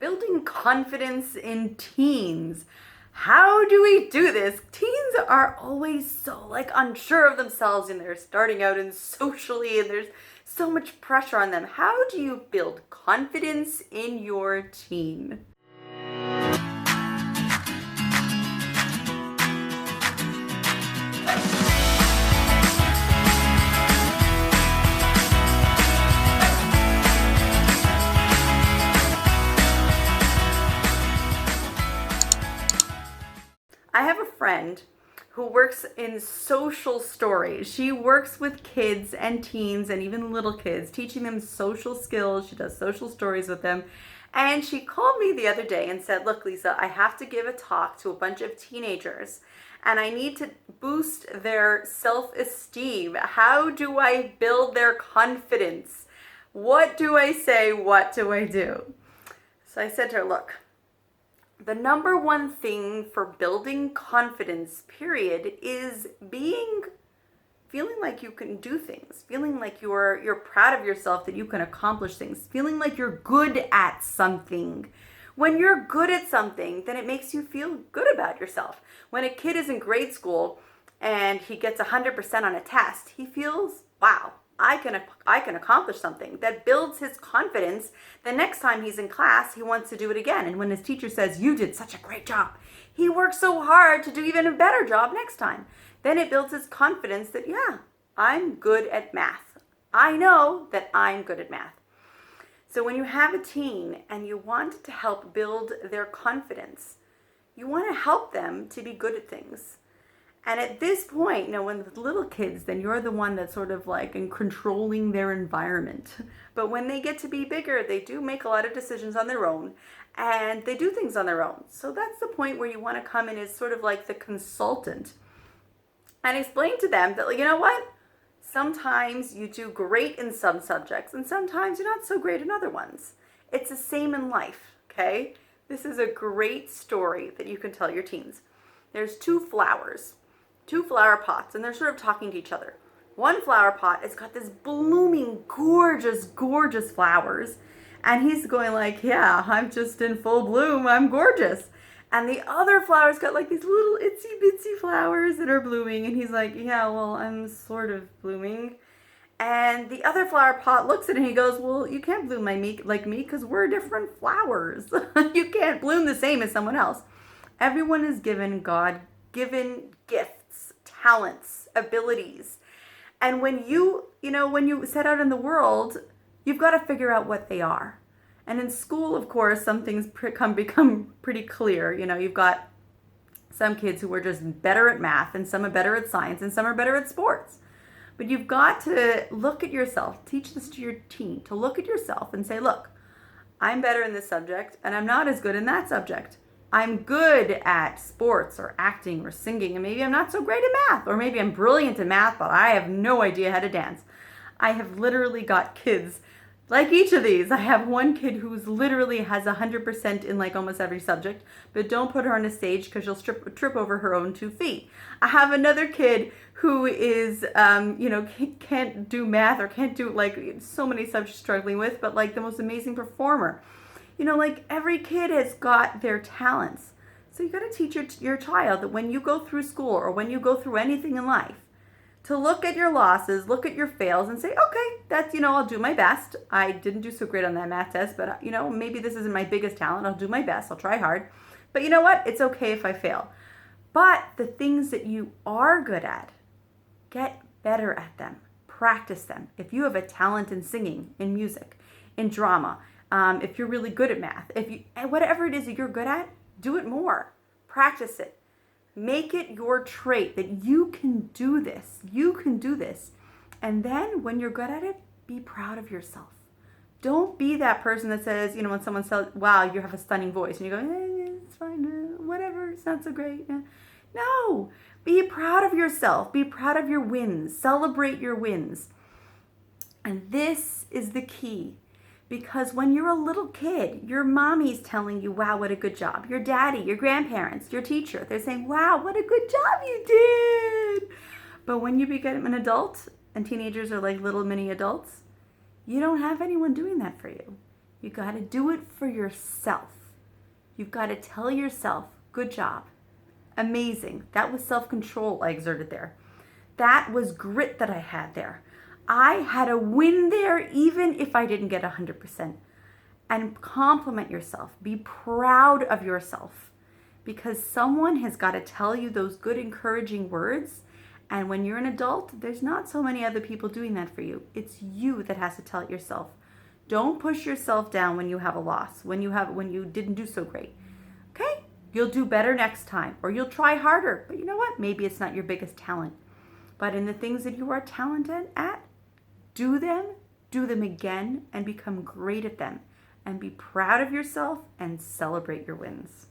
building confidence in teens. How do we do this? Teens are always so unsure of themselves, and they're starting out and socially, and there's so much pressure on them. How do you build confidence in your teen? I have a friend who works in social stories. She works with kids and teens and even little kids, teaching them social skills. She does social stories with them. And she called me the other day and said, "Look, Lisa, I have to give a talk to a bunch of teenagers and I need to boost their self-esteem. How do I build their confidence? What do I say? What do I do?" So I said to her, "Look, the number one thing for building confidence, period, is feeling like you can do things, feeling like you're proud of yourself, that you can accomplish things, feeling like you're good at something. When you're good at something, then it makes you feel good about yourself. When a kid is in grade school and he gets 100% on a test, he feels, wow, I can accomplish something. That builds his confidence. The next time he's in class, he wants to do it again. And when his teacher says, "You did such a great job," he works so hard to do even a better job next time. Then it builds his confidence that, yeah, I'm good at math. I know that I'm good at math. So when you have a teen and you want to help build their confidence, you want to help them to be good at things. And at this point, when with little kids, then you're the one that's sort of in controlling their environment. But when they get to be bigger, they do make a lot of decisions on their own and they do things on their own. So that's the point where you want to come in as sort of like the consultant and explain to them that, you know what? Sometimes you do great in some subjects and sometimes you're not so great in other ones. It's the same in life, okay? This is a great story that you can tell your teens. There's two flower pots, and they're sort of talking to each other. One flower pot has got this blooming, gorgeous, gorgeous flowers, and he's going yeah, I'm just in full bloom, I'm gorgeous. And the other flower's got these little itsy bitsy flowers that are blooming, and he's yeah, well, I'm sort of blooming. And the other flower pot looks at it and he goes, "Well, you can't bloom like me because we're different flowers. You can't bloom the same as someone else." Everyone is given God-given gifts, talents, abilities. And when you set out in the world, you've got to figure out what they are. And in school, of course, some things become pretty clear. You've got some kids who are just better at math, and some are better at science, and some are better at sports. But you've got to look at yourself, teach this to your teen, to look at yourself and say, "Look, I'm better in this subject, and I'm not as good in that subject. I'm good at sports or acting or singing, and maybe I'm not so great at math, or maybe I'm brilliant in math, but I have no idea how to dance." I have literally got kids like each of these. I have one kid who's literally has 100% in almost every subject, but don't put her on a stage because she'll trip over her own 2 feet. I have another kid who is, can't do math or can't do so many subjects struggling with, but the most amazing performer. Every kid has got their talents. So you got to teach your child that when you go through school or when you go through anything in life, to look at your losses, look at your fails and say, "Okay, that's, I'll do my best. I didn't do so great on that math test, but maybe this isn't my biggest talent. I'll do my best. I'll try hard. But you know what? It's okay if I fail." But the things that you are good at, get better at them. Practice them. If you have a talent in singing, in music, in drama, if you're really good at math, whatever it is that you're good at, do it more. Practice it. Make it your trait that you can do this. You can do this. And then when you're good at it, be proud of yourself. Don't be that person that says, when someone says, "Wow, you have a stunning voice," and you go, "It's fine, whatever, it's not so great." No, be proud of yourself. Be proud of your wins. Celebrate your wins. And this is the key. Because when you're a little kid, your mommy's telling you, "Wow, what a good job." Your daddy, your grandparents, your teacher, they're saying, "Wow, what a good job you did." But when you become an adult, and teenagers are like little mini adults, you don't have anyone doing that for you. You got to do it for yourself. You've got to tell yourself, good job. Amazing. That was self-control I exerted there. That was grit that I had there. I had a win there even if I didn't get 100%. And compliment yourself. Be proud of yourself because someone has got to tell you those good encouraging words. And when you're an adult, there's not so many other people doing that for you. It's you that has to tell it yourself. Don't push yourself down when you have a loss, when you didn't do so great. Okay? You'll do better next time, or you'll try harder. But you know what? Maybe it's not your biggest talent. But in the things that you are talented at, do them again, and become great at them. And be proud of yourself and celebrate your wins.